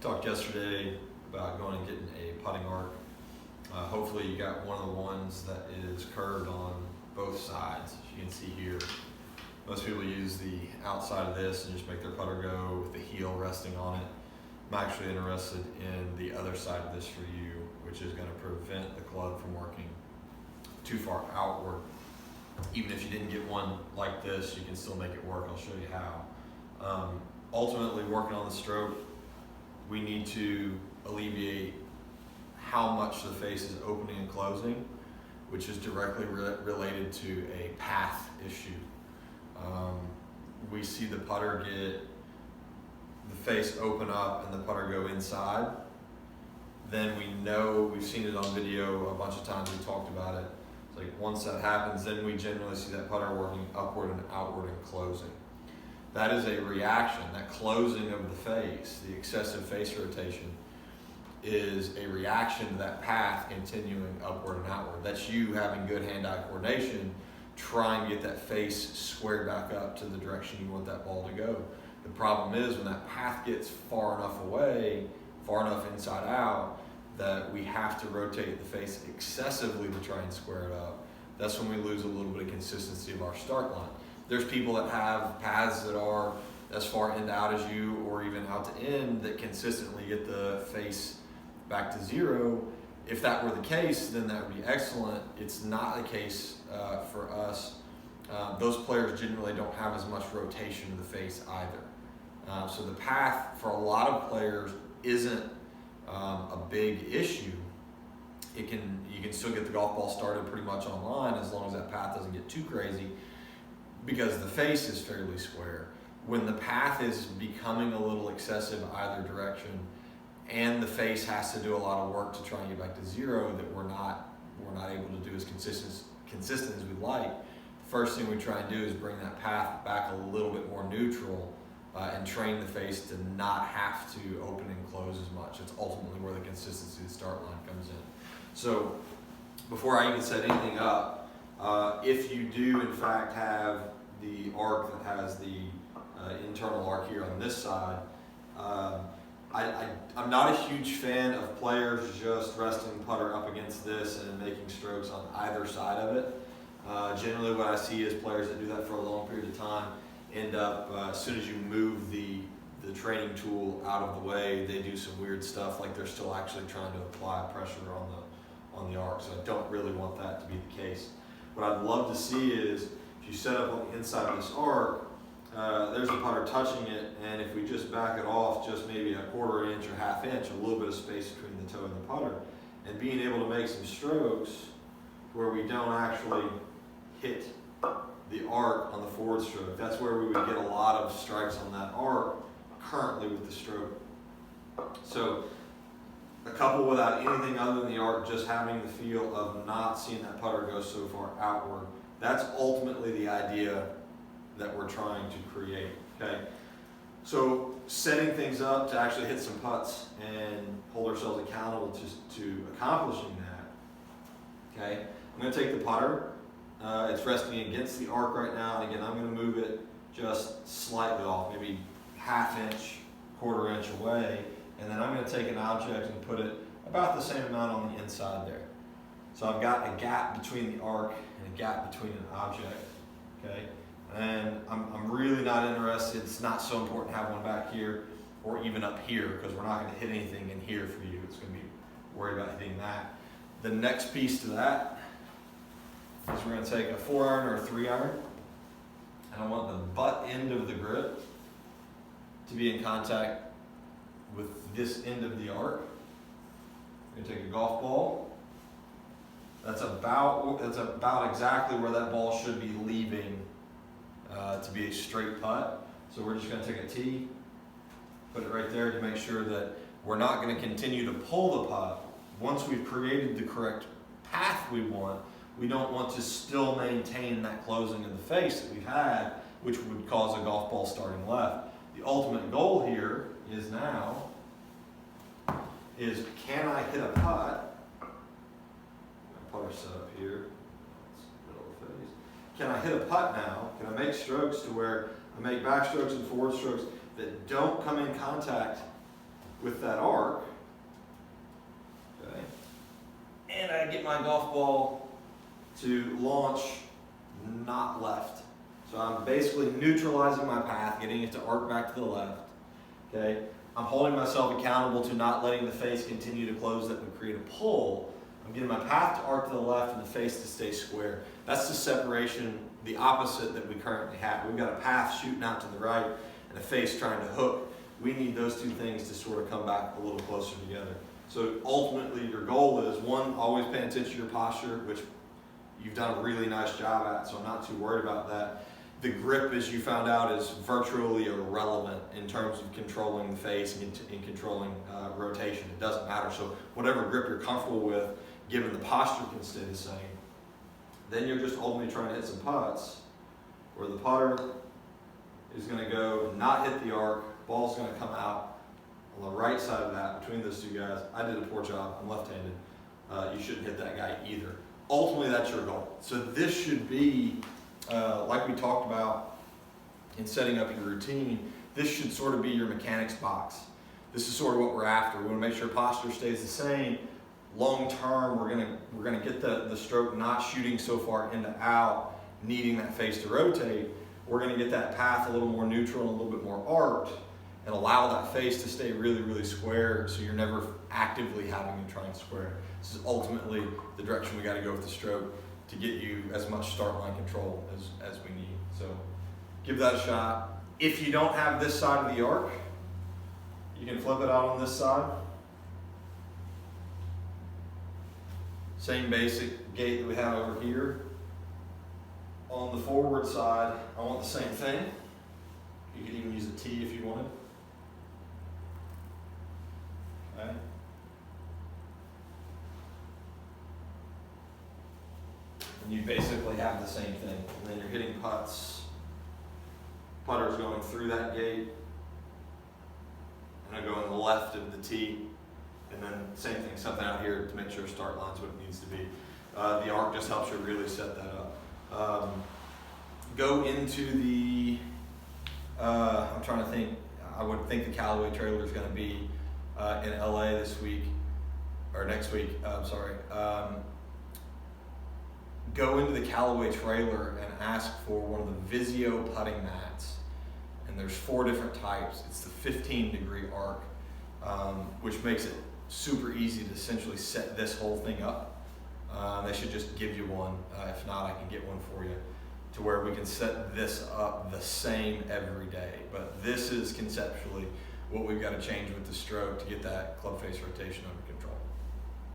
Talked yesterday about going and getting a putting arc. Hopefully you got one of the ones that is curved on both sides. As you can see here, most people use the outside of this and just make their putter go with the heel resting on it. I'm actually interested in the other side of this for you, which is going to prevent the club from working too far outward. Even if you didn't get one like this, you can still make it work. I'll show you how. Ultimately, working on the stroke, we need to alleviate how much the face is opening and closing, which is directly related to a path issue. We see the putter get the face open up and the putter go inside. Then we know, we've seen it on video a bunch of times, we talked about it. It's like once that happens, then we generally see that putter working upward and outward and closing. That is a reaction. That closing of the face, the excessive face rotation, is a reaction to that path continuing upward and outward. That's you having good hand-eye coordination, trying to get that face squared back up to the direction you want that ball to go. The problem is when that path gets far enough away, far enough inside out, that we have to rotate the face excessively to try and square it up. That's when we lose a little bit of consistency of our start line. There's people that have paths that are as far end out as you, or even out to end, that consistently get the face back to zero. If that were the case, then that would be excellent. It's not the case for us. Those players generally don't have as much rotation to the face either. So the path for a lot of players isn't a big issue. You can still get the golf ball started pretty much online as long as that path doesn't get too crazy, because the face is fairly square. When the path is becoming a little excessive either direction, and the face has to do a lot of work to try and get back to zero that we're not able to do as consistent as we'd like, the first thing we try and do is bring that path back a little bit more neutral and train the face to not have to open and close as much. It's ultimately where the consistency of the start line comes in. So before I even set anything up, if you do in fact have the arc that has the internal arc here on this side, I'm not a huge fan of players just resting the putter up against this and making strokes on either side of it. Generally what I see is players that do that for a long period of time end up, as soon as you move the training tool out of the way, they do some weird stuff, like they're still actually trying to apply pressure on the arc. So I don't really want that to be the case. What I'd love to see is, if you set up on the inside of this arc, there's a putter touching it, and if we just back it off just maybe a quarter inch or half inch, a little bit of space between the toe and the putter, and being able to make some strokes where we don't actually hit the arc on the forward stroke. That's where we would get a lot of strikes on that arc currently with the stroke. So a couple without anything other than the arc, just having the feel of not seeing that putter go so far outward. That's ultimately the idea that we're trying to create, okay? So setting things up to actually hit some putts and hold ourselves accountable to accomplishing that, okay? I'm gonna take the putter. It's resting against the arc right now, and again, I'm gonna move it just slightly off, maybe half inch, quarter inch away, and then I'm gonna take an object and put it about the same amount on the inside there. So I've got a gap between the arc and a gap between an object, okay? And I'm really not interested, it's not so important to have one back here or even up here, because we're not gonna hit anything in here for you. It's gonna be worried about hitting that. The next piece to that is we're gonna take a 4-iron or a 3-iron, and I want the butt end of the grip to be in contact with this end of the arc. I'm gonna take a golf ball. That's about exactly where that ball should be leaving to be a straight putt. So we're just gonna take a tee, put it right there to make sure that we're not gonna continue to pull the putt. Once we've created the correct path we want, we don't want to still maintain that closing of the face that we've had, which would cause a golf ball starting left. The ultimate goal here is can I hit a putt? My putter's set up here. It's middle of the face. Can I hit a putt now? Can I make strokes to where I make back strokes and forward strokes that don't come in contact with that arc. Okay. And I get my golf ball to launch not left. So I'm basically neutralizing my path, getting it to arc back to the left. Okay. I'm holding myself accountable to not letting the face continue to close that would create a pull. I'm getting my path to arc to the left and the face to stay square. That's the separation, the opposite that we currently have. We've got a path shooting out to the right and a face trying to hook. We need those two things to sort of come back a little closer together. So ultimately your goal is, one, always paying attention to your posture, which you've done a really nice job at, so I'm not too worried about that. The grip, as you found out, is virtually irrelevant in terms of controlling the face and controlling rotation. It doesn't matter. So whatever grip you're comfortable with, given the posture can stay the same. Then you're just ultimately trying to hit some putts where the putter is going to go, not hit the arc, ball's going to come out on the right side of that between those two guys. I did a poor job. I'm left-handed. You shouldn't hit that guy either. Ultimately, that's your goal. So this should be, like we talked about in setting up your routine, this should sort of be your mechanics box. This is sort of what we're after. We want to make sure posture stays the same. Long term, we're gonna get the stroke not shooting so far into out, needing that face to rotate. We're gonna get that path a little more neutral and a little bit more arced, and allow that face to stay really, really square, so you're never actively having to try and square. This is ultimately the direction we got to go with the stroke to get you as much start line control as we need. So give that a shot. If you don't have this side of the arc, you can flip it out on this side. Same basic gate that we have over here. On the forward side, I want the same thing. You could even use a T if you wanted. Okay. And you basically have the same thing. And then you're hitting putts. Putter's going through that gate. And I go on the left of the tee. And then same thing, something out here to make sure start line's what it needs to be. The arc just helps you really set that up. Go into the, I'm trying to think, I would think the Callaway trailer is going to be in LA this week, or next week, I'm sorry. Go into the Callaway trailer and ask for one of the Vizio putting mats. And there's 4 different types. It's the 15-degree arc, which makes it super easy to essentially set this whole thing up. They should just give you one. If not, I can get one for you to where we can set this up the same every day. But this is conceptually what we've got to change with the stroke to get that club face rotation under control.